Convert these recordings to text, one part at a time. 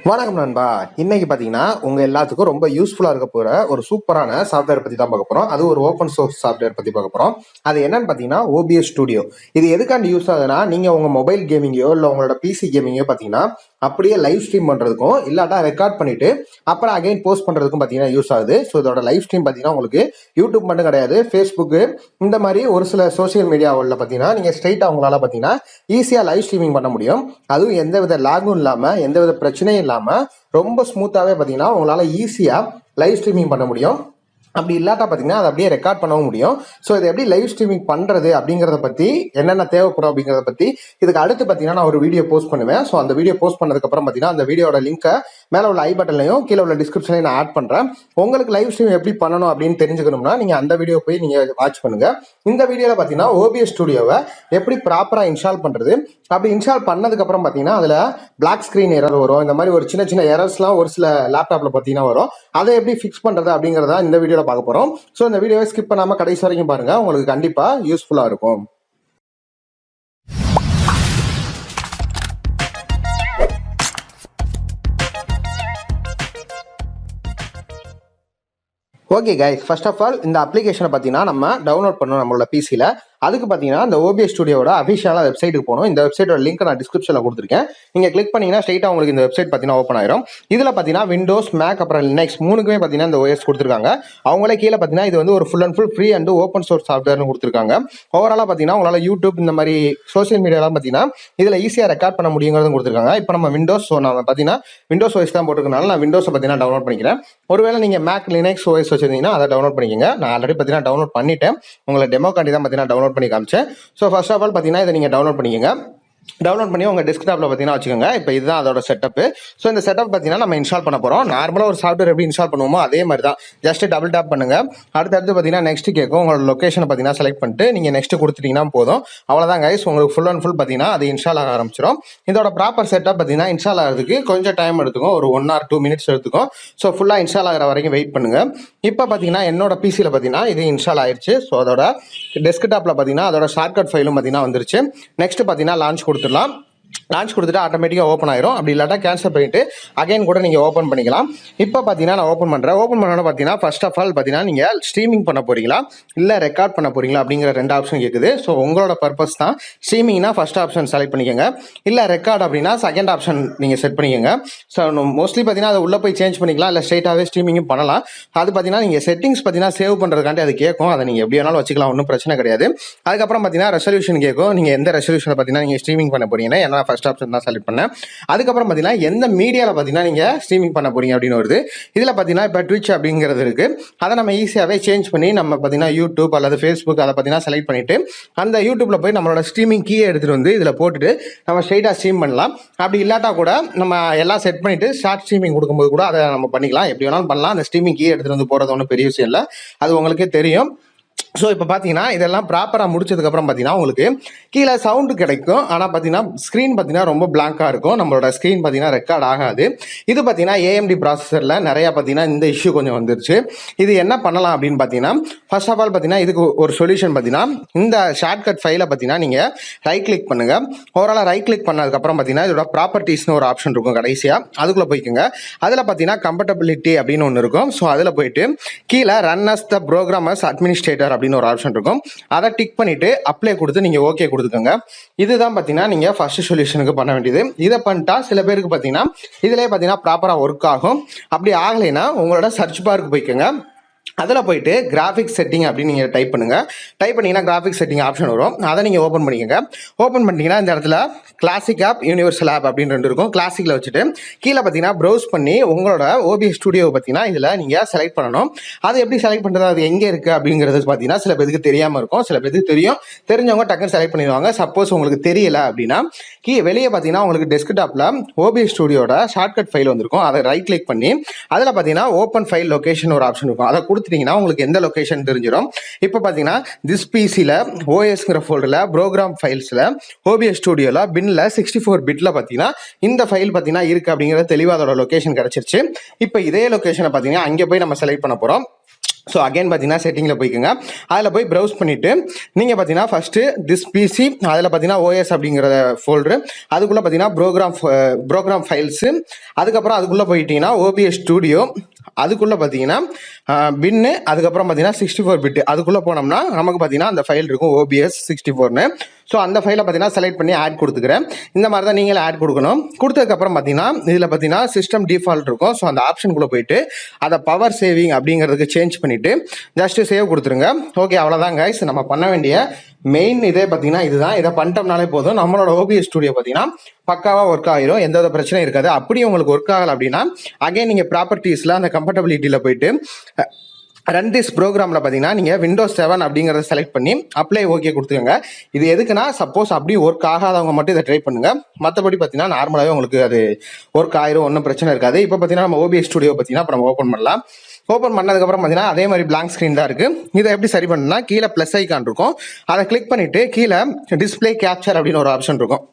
வணக்கம் நண்பா. இன்னைக்கு பாத்தீங்கன்னா உங்க எல்லாத்துக்கும் ரொம்ப யூஸ்ஃபுல்லா இருக்க போற ஒரு சூப்பரான சாஃப்ட்வேர் பத்தி தான் பார்க்க போறோம். அது ஒரு ஓப்பன் சோர்ஸ் சாஃப்ட்வேர் பத்தி பார்க்க போறோம். அது என்னன்னு பாத்தீங்கன்னா OBS ஸ்டுடியோ. இது எதுக்காண்டி யூஸ் ஆகுதுன்னா, நீங்க உங்க மொபைல் கேமிங்கோ இல்ல உங்களோட பிசி கேமிங்கோ பாத்தீங்கன்னா அப்படியே லைவ் ஸ்ட்ரீம் பண்றதுக்கும் இல்லாட்டா ரெக்கார்ட் பண்ணிட்டு அப்புறம் அகைன் போஸ்ட் பண்றதுக்கும் பாத்தீங்கன்னா யூஸ் ஆகுது. ஸோ இதோட லைவ் ஸ்ட்ரீம் பாத்தீங்கன்னா உங்களுக்கு யூடியூப் மட்டும் கிடையாது, ஃபேஸ்புக் இந்த மாதிரி ஒரு சில சோசியல் மீடியாவில் பாத்தீங்கன்னா நீங்க ஸ்ட்ரைட்டா உங்களால பாத்தீங்கன்னா ஈஸியா லைவ் ஸ்ட்ரீமிங் பண்ண முடியும். அதுவும் எந்தவித லாகும் இல்லாம எந்தவித பிரச்சனையும் இல்லாம ரொம்ப ஸ்மூத்தாவே பாத்தீங்கன்னா உங்களால ஈஸியா லைவ் ஸ்ட்ரீமிங் பண்ண முடியும். அப்படி இல்லாட்டா பாத்தீங்கன்னா அதை அப்படியே ரெக்கார்ட் பண்ணவும் முடியும். ஸோ இதை எப்படி லைவ் ஸ்ட்ரீமிங் பண்றது அப்படிங்கறத பத்தி, என்னென்ன தேவைப்படும் அப்படிங்கறத பத்தி இதுக்கு அடுத்து பாத்தீங்கன்னா நான் ஒரு வீடியோ போஸ்ட் பண்ணுவேன். ஸோ அந்த வீடியோ போஸ்ட் பண்ணதுக்கு அப்புறம் பாத்தீங்கன்னா அந்த வீடியோட லிங்கை மேல உள்ள ஐ பட்டன்லையும் கீழே உள்ள டிஸ்கிரிப்ஷன்லையும் நான் ஆட் பண்றேன். உங்களுக்கு லைவ் ஸ்ட்ரீம் எப்படி பண்ணணும் அப்படின்னு தெரிஞ்சுக்கணும்னா நீங்க அந்த வீடியோ போய் நீங்க வாட்ச் பண்ணுங்க. இந்த வீடியோல பாத்தீங்கன்னா OBS ஸ்டுடியோவை எப்படி ப்ராப்பரா இன்ஸ்டால் பண்றது, அப்படி இன்ஸ்டால் பண்ணதுக்கு அப்புறம் பாத்தீங்கன்னா அதுல பிளாக் ஸ்கிரீன் எரர் வரும், இந்த மாதிரி ஒரு சின்ன சின்ன எரர்ஸ்லாம் ஒரு சில லேப்டாப்ல பாத்தீங்கன்னா வரும். அதை எப்படி ஃபிக்ஸ் பண்றது அப்படிங்கறத இந்த வீடியோல பார்க்க போறோம். ஸோ இந்த வீடியோவை ஸ்கிப் பண்ணாம கடைசி வரைக்கும் பாருங்க, உங்களுக்கு கண்டிப்பா யூஸ்ஃபுல்லா இருக்கும். Okay guys, first of all இந்த அப்ளிகேஷனை பார்த்தீங்கன்னா நம்ம டவுன்லோட் பண்ணணும் நம்மளோட பிசியில். அதுக்கு பார்த்தீங்கன்னா இந்த OBS ஸ்டுடியோட அஃபிஷியலான வெப்சைட்டுக்கு போகணும். இந்த வெப்சைட்டோட லிங்க் நான் டிஸ்கிரிப்ஷனில் கொடுத்துருக்கேன். நீங்கள் கிளிக் பண்ணீங்கன்னா ஸ்ட்ரைட்டாக உங்களுக்கு இந்த வெப்சைட் பார்த்தீங்கன்னா ஓப்பன் ஆயிரும். இதில் பார்த்தீங்கன்னா விண்டோஸ், மேக் அப்புறம் லினக்ஸ் மூணுக்குமே பார்த்தீங்கன்னா இந்த OS கொடுத்துருக்காங்க. அவங்களே கீழே பார்த்தீங்கன்னா இது வந்து ஒரு full and full free and open source சாஃப்ட்வேர்னு கொடுத்துருக்காங்க. ஓவராலாக பார்த்தீங்கன்னா உங்களால் யூடியூப் இந்த மாதிரி சோசியல் மீடியாலாம் பார்த்தீங்கன்னா இதில் ஈஸியாக ரெக்கார்ட் பண்ண முடியுங்கிறது கொடுத்துருக்காங்க. இப்போ நம்ம விண்டோஸ், ஸோ நம்ம பார்த்தீங்கன்னா விண்டோஸ் OS தான் போட்டுருக்கனால நான் விண்டோஸை பார்த்தீங்கன்னா டவுன்லோட் பண்ணிக்கிறேன். ஒருவேளை நீங்கள் மேக், லினக்ஸ் OS வச்சிருந்தீங்கன்னா அதை டவுன்லோட் பண்ணிக்கோங்க. நான் ஆல்ரெடி பார்த்தீங்கன்னா டவுன்லோட் பண்ணிட்டேன். உங்களை டெமோ காண்டி தான் பார்த்தீங்கன்னா டவுன்லோட் பண்ணி காமிச்சேன். ஸோ ஃபர்ஸ்ட் ஆஃப் ஆல் பார்த்தீங்கன்னா இதை நீங்கள் டவுன்லோட் பண்ணிக்கோங்க. டவுன்லோட் பண்ணி உங்கள் டெஸ்க்டாப்பில் பார்த்தீங்கன்னா வச்சுக்கோங்க. இப்போ இதுதான் அதோட செட்டப். ஸோ இந்த செட்டப் பார்த்தீங்கன்னா நம்ம இன்ஸ்டால் பண்ண போகிறோம். நார்மலாக ஒரு சாஃப்ட்வேர் எப்படி இன்ஸ்டால் பண்ணுவோமோ அதே மாதிரி தான். ஜஸ்ட் டபுள் டேப் பண்ணுங்க. அடுத்தடுத்து பார்த்தீங்கன்னா நெக்ஸ்ட் கேட்கும். உங்களோட லொக்கேஷனை பார்த்தீங்கன்னா செலக்ட் பண்ணிட்டு நீங்கள் நெக்ஸ்ட் கொடுத்துட்டீங்கன்னா போதும். அவ்வளோதான் கைஸ், உங்களுக்கு ஃபுல் அண்ட் ஃபுல் பார்த்தீங்கன்னா அது இன்ஸ்டால் ஆக ஆரம்பிச்சிடும். இதோட ப்ராப்பர் செட்டப் பார்த்தீங்கன்னா இன்ஸ்டால் ஆகிறதுக்கு கொஞ்சம் டைம் எடுத்துக்கும், ஒரு 1 or 2 minutes எடுத்துக்கும். ஸோ ஃபுல்லாக இன்ஸ்டால் ஆகிற வரைக்கும் வெயிட் பண்ணுங்க. இப்போ பார்த்தீங்கன்னா என்னோட பிசியில் பார்த்தீங்கன்னா இது இன்ஸ்டால் ஆயிடுச்சு. ஸோ அதோட டெஸ்க்டாப்பில் பார்த்தீங்கன்னா அதோட ஷார்ட்கட் ஃபைலும் பார்த்தீங்கன்னா வந்துருச்சு. நெக்ஸ்ட் பார்த்தீங்கன்னா லான்ச் கொடுத்துடலாம். லான்ச் கொடுத்துட்டு ஆட்டோமேட்டிக்காக ஓப்பன் ஆயிரும். அப்படி இல்லாட்டா கேன்சல் பண்ணிட்டு அகைன் கூட நீங்கள் ஓப்பன் பண்ணிக்கலாம். இப்போ பார்த்தீங்கன்னா நான் ஓப்பன் பண்ணுறேன். ஓப்பன் பண்ணோன்னு பார்த்தீங்கன்னா ஃபர்ஸ்ட் ஆஃப் ஆல் பார்த்தீங்கன்னா நீங்கள் ஸ்ட்ரீமிங் பண்ண போறீங்களா இல்லை ரெக்கார்ட் பண்ண போறீங்களா அப்படிங்கிற 2 ஆப்ஷன் கேட்குது. ஸோ உங்களோட பர்பஸ் தான். ஸ்ட்ரீமிங்னா ஃபர்ஸ்ட் ஆப்ஷன் செலக்ட் பண்ணிக்கோங்க, இல்லை ரெக்கார்ட் அப்படின்னா செகண்ட் ஆப்ஷன் நீங்கள் செட் பண்ணிக்கோங்க. ஸோ மோஸ்ட்லி பார்த்தீங்கன்னா அதை உள்ளே போய் சேஞ்ச் பண்ணிக்கலாம், இல்லை ஸ்ட்ரைட்டாகவே ஸ்ட்ரீமிங்கும் பண்ணலாம். அது பார்த்தீங்கன்னா நீங்கள் செட்டிங்ஸ் பார்த்தீங்கன்னா சேவ் பண்ணுறதுக்காண்டி அது கேட்கும். அதை நீங்கள் எப்படி வேணாலும் வச்சுக்கலாம், ஒன்றும் பிரச்சனை கிடையாது. அதுக்கப்புறம் பார்த்தீங்கன்னா ரெசல்யூஷன் கேட்கும். நீங்கள் எந்த ரெசல்யூஷனை பார்த்தீங்கன்னா நீங்கள் ஸ்ட்ரீமிங் பண்ண போறீங்கன்னா, ஏன்னா ஃபர்ஸ்ட் ஆப்ஷன் தான் செலக்ட் பண்ணேன். அதுக்கப்புறம் பார்த்தீங்கன்னா எந்த மீடியாவில் பார்த்தீங்கன்னா நீங்கள் ஸ்ட்ரீமிங் பண்ண போறீங்க அப்படின்னு வருது. இதில் பார்த்தீங்கன்னா இப்போ ட்விட்ச் அப்படிங்கிறது இருக்கு. அதை நம்ம ஈஸியாகவே சேஞ்ச் பண்ணி நம்ம பார்த்தீங்கன்னா யூடியூப் அல்லது ஃபேஸ்புக் அதை பார்த்தீங்கன்னா செலக்ட் பண்ணிட்டு அந்த யூடியூப்ல போய் நம்மளோட ஸ்ட்ரீமிங் கீயை எடுத்துட்டு வந்து இதில் போட்டுட்டு நம்ம ஸ்ட்ரைட்டாக ஸ்ட்ரீம் பண்ணலாம். அப்படி இல்லாட்டா கூட நம்ம எல்லாம் செட் பண்ணிட்டு ஷார்ட் ஸ்ட்ரீமிங் கொடுக்கும்போது கூட அதை நம்ம பண்ணிக்கலாம். எப்படி வேணாலும் பண்ணலாம். அந்த ஸ்ட்ரீமிங் கீயை எடுத்துட்டு வந்து போறது ஒன்றும் பெரிய விஷயம் இல்லை, அது உங்களுக்கே தெரியும். ஸோ இப்போ பார்த்தீங்கன்னா இதெல்லாம் ப்ராப்பராக முடிச்சதுக்கப்புறம் பார்த்தீங்கன்னா உங்களுக்கு கீழே சவுண்டு கிடைக்கும். ஆனால் பார்த்தீங்கன்னா ஸ்க்ரீன் பார்த்தீங்கன்னா ரொம்ப பிளாங்காக இருக்கும். நம்மளோட ஸ்க்ரீன் பார்த்தீங்கன்னா ரெக்கார்ட் ஆகாது. இது பார்த்தீங்கன்னா AMD ப்ராசஸரில் நிறையா பார்த்தீங்கன்னா இந்த இஷ்யூ கொஞ்சம் வந்துருச்சு. இது என்ன பண்ணலாம் அப்படின்னு பார்த்தீங்கன்னா ஃபர்ஸ்ட் ஆஃப் ஆல் பார்த்தீங்கன்னா இதுக்கு ஒரு சொல்யூஷன் பார்த்தீங்கன்னா இந்த ஷார்ட்கட் ஃபைலை பார்த்தீங்கன்னா நீங்கள் ரைட் கிளிக் பண்ணுங்க. ஓவராலாக ரைட் கிளிக் பண்ணதுக்கப்புறம் பார்த்தீங்கன்னா இதோட ப்ராப்பர்ட்டிஸ்னு ஒரு ஆப்ஷன் இருக்கும் கடைசியாக, அதுக்குள்ளே போய்க்குங்க. அதில் பார்த்தீங்கன்னா கம்பேட்டபிலிட்டி அப்படின்னு ஒன்று இருக்கும். ஸோ அதில் போயிட்டு கீழே ரன் அஸ் த ப்ரோக்ராமர்ஸ் அட்மினிஸ்ட்ரேட்டர் அப்படின்னு ஒரு ஆப்ஷன் இருக்கும். அதை டிக் பண்ணிட்டு அப்ளை கொடுத்து நீங்க ஓகே கொடுத்துக்கோங்க. இதுதான் பாத்தீங்கன்னா நீங்க ஃபர்ஸ்ட் சொல்யூஷனுக்கு பண்ண வேண்டியது. இதை பண்ணிட்டா சில பேருக்கு பாத்தீங்கன்னா இதுலயே பாத்தீங்கன்னா ப்ராப்பரா ஒர்க் ஆகும். அப்படி ஆகலைன்னா உங்களோட சர்ச் பாருக்கு போய்க்கோங்க. அதில் போயிட்டு கிராஃபிக்ஸ் செட்டிங் அப்படின்னு நீங்கள் டைப் பண்ணுங்கள். டைப் பண்ணிங்கன்னா கிராஃபிக்ஸ் செட்டிங் ஆப்ஷன் வரும். அதை நீங்கள் ஓப்பன் பண்ணிக்கோங்க. ஓப்பன் பண்ணிட்டீங்கன்னா இந்த இடத்துல கிளாசிக் ஆப், யூனிவர்சல் ஆப் அப்படின்னு 2 இருக்கும். கிளாசிக்கில் வச்சுட்டு கீழே பார்த்தீங்கன்னா ப்ரௌஸ் பண்ணி உங்களோட OBS ஸ்டுடியோவை பார்த்தீங்கன்னா இதில் நீங்கள் செலக்ட் பண்ணணும். அது எப்படி செலக்ட் பண்ணுறது, அது எங்கே இருக்குது அப்படிங்கிறது பார்த்தீங்கன்னா சில பேருக்கு தெரியாமல் இருக்கும், சில பேருக்கு தெரியும். தெரிஞ்சவங்க டக்குன்னு செலக்ட் பண்ணிடுவாங்க. சப்போஸ் உங்களுக்கு தெரியல அப்படின்னா வெளியே பார்த்தீங்கன்னா உங்களுக்கு டெஸ்க்டாப்பில் OBS ஸ்டுடியோட ஷார்ட்கட் ஃபைல் வந்திருக்கும். அதை ரைட் கிளிக் பண்ணி அதில் பார்த்தீங்கன்னா ஓப்பன் ஃபைல் லொகேஷன் ஒரு ஆப்ஷன் இருக்கும். அதை கொடுத்துட்டீங்கன்னா உங்களுக்கு எந்த லொகேஷன் தெரிஞ்சிடும். இப்போ பார்த்தீங்கன்னா திஸ் பிசியில் OSங்கிற ஃபோல்டரில் ப்ரோக்ராம் ஃபைல்ஸில் OBS ஸ்டுடியோவில் பின்ல 64 பிட்ல பார்த்தீங்கன்னா இந்த ஃபைல் பார்த்தீங்கன்னா இருக்கு அப்படிங்கிறது தெளிவாக அதோட லொகேஷன் கிடைச்சிருச்சு. இப்போ இதே லொகேஷனை பார்த்தீங்கன்னா அங்கே போய் நம்ம செலக்ட் பண்ண போகிறோம். ஸோ அகைன் பார்த்தீங்கன்னா செட்டிங்கில் போய்க்குங்க. அதில் போய் ப்ரௌஸ் பண்ணிவிட்டு நீங்கள் பார்த்தீங்கன்னா ஃபஸ்ட்டு திஸ் பிசி அதில் பார்த்தீங்கன்னா ஓஎஸ் அப்படிங்கிற ஃபோல்டரு, அதுக்குள்ளே பார்த்தீங்கன்னா ப்ரோக்ராம் ஃபைல்ஸு, அதுக்கப்புறம் அதுக்குள்ளே போயிட்டீங்கன்னா ஓபிஎஸ் ஸ்டூடியோ, அதுக்குள்ளே பார்த்தீங்கன்னா பின்னு, அதுக்கப்புறம் பார்த்தீங்கன்னா 64 பிட் அதுக்குள்ளே போனோம்னா நமக்கு பார்த்தீங்கன்னா அந்த ஃபைல் இருக்கும் OBS 64ன்னு. ஸோ அந்த ஃபைலை பார்த்தீங்கன்னா செலக்ட் பண்ணி ஆட் கொடுத்துக்கிறேன். இந்த மாதிரி தான் நீங்களே ஆட் கொடுக்கணும். கொடுத்ததுக்கப்புறம் பார்த்தீங்கன்னா இதில் பார்த்தீங்கன்னா சிஸ்டம் டிஃபால்ட் இருக்கும். ஸோ அந்த ஆப்ஷனுக்குள்ளே போயிட்டு அதை பவர் சேவிங் அப்படிங்கிறதுக்கு சேஞ்ச் பண்ணிவிட்டு ஜஸ்ட் சேவ் கொடுத்துருங்க. ஓகே, அவ்வளோதான் கைஸ். நம்ம பண்ண வேண்டிய மெயின் இதே பார்த்தீங்கன்னா இதுதான். இதை பண்ணிட்டோம்னாலே போதும், நம்மளோட OBS ஸ்டூடியோ பார்த்தீங்கன்னா பக்காவாக ஒர்க் ஆகிரும், எந்த வித பிரச்சனையும் இருக்காது. அப்படி உங்களுக்கு ஒர்க் ஆகலை அப்படின்னா அகைன் நீங்கள் ப்ராப்பர்ட்டிஸில் அந்த கம்ஃபர்டபிலிட்டியில் போயிட்டு ரன் திஸ் ப்ரோக்ராமில் பார்த்தீங்கன்னா நீங்கள் Windows 7 அப்படிங்கிறத செலக்ட் பண்ணி அப்ளை ஓகே கொடுத்துக்கோங்க. இது எதுக்குன்னா சப்போஸ் அப்படி ஒர்க் ஆகாதவங்க மட்டும் இதை ட்ரை பண்ணுங்கள். மற்றபடி பார்த்தீங்கன்னா நார்மலாகவே உங்களுக்கு அது ஒர்க் ஆயிரும், ஒன்றும் பிரச்சனை இருக்காது. இப்போ பார்த்தீங்கன்னா நம்ம OBS ஸ்டூடியோ பார்த்தீங்கன்னா இப்போ நம்ம ஓப்பன் பண்ணலாம். ஓப்பன் பண்ணதுக்கப்புறம் பார்த்தீங்கன்னா அதே மாதிரி பிளாங்க் ஸ்க்ரீன் தான் இருக்குது. இதை எப்படி சரி பண்ணணும்னா கீழே ப்ளஸ் ஐக்கான் இருக்கும், அதை கிளிக் பண்ணிவிட்டு கீழே டிஸ்பிளே கேப்சர் அப்படின்னு ஒரு ஆப்ஷன் இருக்கும்.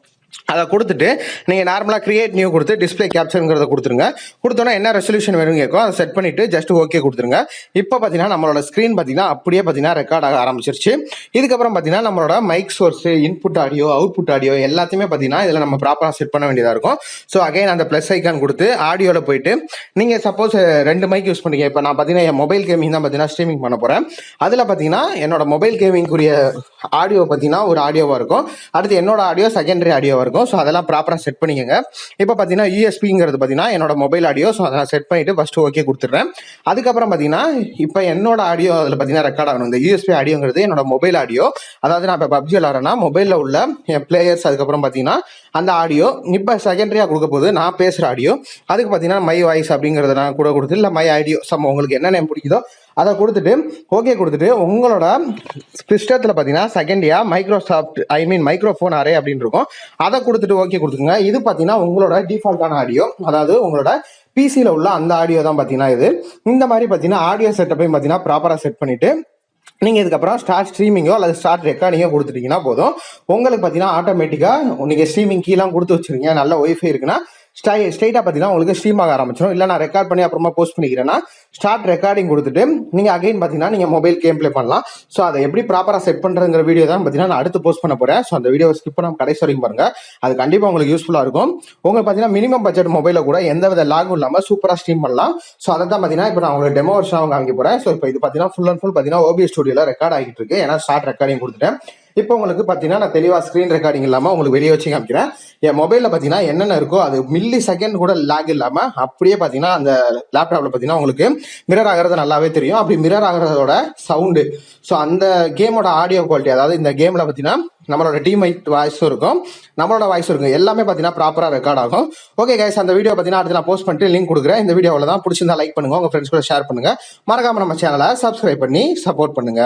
அதை கொடுத்துட்டு நீங்கள் நார்மலாக கிரியேட் நியூ கொடுத்து டிஸ்பிளே கேப்சருங்கிறத கொடுத்துருங்க. கொடுத்தோன்னா என்ன ரெசல்யூஷன் வேணும் கேட்கும், அதை செட் பண்ணிவிட்டு ஜஸ்ட் ஓகே கொடுத்துருங்க. இப்போ பார்த்தீங்கன்னா நம்மளோட ஸ்க்ரீன் பார்த்தீங்கன்னா அப்படியே பார்த்தீங்கன்னா ரெக்கார்ட் ஆக ஆரம்பிச்சிருச்சு. இதுக்கப்புறம் பார்த்தீங்கன்னா நம்மளோட mic source, input audio, output audio எல்லாத்தையுமே பார்த்தீங்கன்னா இதில் நம்ம ப்ராப்பராக செட் பண்ண வேண்டியதாக இருக்கும். ஸோ அகைன் அந்த ப்ளஸ் ஐக்கான் கொடுத்து ஆடியோவில் போயிட்டு நீங்கள் சப்போஸ் 2 மைக் யூஸ் பண்ணிங்க. இப்போ நான் பார்த்தீங்கன்னா என் மொபைல் கேமிங் தான் பார்த்தீங்கன்னா ஸ்ட்ரீமிங் பண்ண போகிறேன். அதில் பார்த்தீங்கன்னா என்னோட மொபைல் கேமிங்குரிய ஆடியோ பார்த்தீங்கன்னா ஒரு ஆடியோவாக இருக்கும், அடுத்து என்னோட ஆடியோ செகண்டரி ஆடியோவாக இருக்கும். ஸோ அதெல்லாம் ப்ராப்பராக செட் பண்ணிக்கோங்க. இப்போ பார்த்தீங்கன்னா யூஎஸ்பிங்கிறது பார்த்தீங்கன்னா என்னோட மொபைல் ஆடியோ. ஸோ அதை நான் செட் பண்ணிவிட்டு ஃபஸ்ட்டு ஓகே கொடுத்துட்றேன். அதுக்கப்புறம் பார்த்தீங்கன்னா இப்போ என்னோட ஆடியோ அதில் பார்த்தீங்கன்னா ரெக்கார்ட் ஆகணும். இந்த யூஎஸ்பி ஆடியோங்கிறது என்னோட மொபைல் ஆடியோ. அதாவது நான் இப்போ PUBG விளாட்றேன்னா மொபைலில் உள்ள என் பிளேயர்ஸ், அதுக்கப்புறம் பார்த்தீங்கன்னா அந்த ஆடியோ இப்போ செகண்டரியாக கொடுக்க போது நான் பேசுகிற ஆடியோ. அதுக்கு பார்த்தீங்கன்னா மை வாய்ஸ் அப்படிங்கிறத நான் கூட கொடுத்து, இல்லை மை ஆடியோ உங்களுக்கு என்ன நேம் பிடிக்குதோ அதை கொடுத்துட்டு ஓகே கொடுத்துட்டு உங்களோட சிஸ்டத்தில் பார்த்தீங்கன்னா செகண்டியாக மைக்ரோஃபோன் அரே அப்படின்னு இருக்கும், அதை கொடுத்துட்டு ஓகே கொடுத்துருங்க. இது பார்த்தீங்கன்னா உங்களோட டிஃபால்ட்டான ஆடியோ, அதாவது உங்களோட பிசியில் உள்ள அந்த ஆடியோ தான் பார்த்தீங்கன்னா இது. இந்த மாதிரி பார்த்தீங்கன்னா ஆடியோ செட்டப்பையும் பார்த்தீங்கன்னா ப்ராப்பராக செட் பண்ணிவிட்டு நீங்கள் இதுக்கப்புறம் ஸ்டார்ட் ஸ்ட்ரீமிங்கோ அல்லது ஸ்டார்ட் ரெக்கார்டிங்கோ கொடுத்துட்டீங்கன்னா போதும். உங்களுக்கு பார்த்தீங்கன்னா ஆட்டோமேட்டிக்காக நீங்கள் ஸ்ட்ரீமிங் கீழே கொடுத்து வச்சுருங்க, நல்ல ஒய்ஃபை இருக்குன்னா ஸ்ட்ரைட்டாக பார்த்தீங்கன்னா உங்களுக்கு ஸ்ட்ரீம் ஆக ஆரம்பிச்சிடும். இல்லை நான் ரெக்கார்ட் பண்ணி அப்புறமா போஸ்ட் பண்ணிக்கிறேன்னா ஸ்டார்ட் ரெக்கார்டிங் கொடுத்துட்டு நீங்கள் அகைன் பார்த்தீங்கன்னா நீங்கள் மொபைல் கேம் ப்ளே பண்ணலாம். ஸோ அதை எப்படி ப்ராப்பராக செட் பண்ணுறங்கிற வீடியோ தான் பார்த்தீங்கன்னா நான் அடுத்து போஸ்ட் பண்ண போகிறேன். ஸோ அந்த வீடியோ ஸ்கிப் பண்ணாமல் கடைசி வரைக்கும் பாருங்கள், அது கண்டிப்பாக உங்களுக்கு யூஸ்ஃபுல்லாக இருக்கும். உங்களுக்கு பார்த்தீங்கன்னா மினிமம் பட்ஜெட் மொபைலில் கூட எந்த வித லாகும் இல்லாமல் சூப்பராக ஸ்ட்ரீம் பண்ணலாம். ஸோ அதை தான் பார்த்தீங்கன்னா இப்போ நான் உங்களுக்கு டெமோ வருஷம் காமிக்க போகிறேன். ஸோ இப்போ இது பார்த்தீங்கன்னா ஃபுல் அண்ட் ஃபுல் பார்த்தீங்கன்னா OBS ஸ்டூடியோவில் ரெக்கார்ட் ஆகிட்டு இருக்கு. ஏன்னா ஸ்டார்ட் ரெக்கார்டிங் கொடுத்துட்டேன். இப்போ உங்களுக்கு பார்த்தீங்கன்னா நான் தெளிவாக ஸ்க்ரீன் ரெக்கார்டிங் இல்லாமல் உங்களுக்கு வெளியே வச்சு காமிக்கிறேன். என் மொபைலில் பார்த்தீங்கன்னா என்னென்ன இருக்கோ அது மில்லி செகண்ட் கூட லேக் இல்லாமல் அப்படியே பார்த்தீங்கன்னா அந்த லேப்டாப்பில் பார்த்தீங்கன்னா உங்களுக்கு மிரர் ஆகிறது நல்லாவே தெரியும். அப்படி மிரர் ஆகிறதோட சவுண்டு, ஸோ அந்த கேமோட ஆடியோ குவாலிட்டி, அதாவது இந்த கேமில் பார்த்தீங்கன்னா நம்மளோட டீமைட் வாய்ஸும் இருக்கும், நம்மளோட வாய்ஸும் இருக்கும், எல்லாமே பார்த்தீங்கன்னா ப்ராப்பராக ரெக்கார்ட் ஆகும். ஓகே கைஸ், அந்த வீடியோ பார்த்தீங்கன்னா அடுத்து நான் போஸ்ட் பண்ணிட்டு லிங்க் கொடுக்குறேன். இந்த வீடியோவில் தான் பிடிச்சிருந்தா லைக் பண்ணுங்க, உங்கள் ஃப்ரெண்ட்ஸ் கூட ஷேர் பண்ணுங்க, மறக்காம நம்ம சேனலை சப்ஸ்கிரைப் பண்ணி சப்போர்ட் பண்ணுங்க.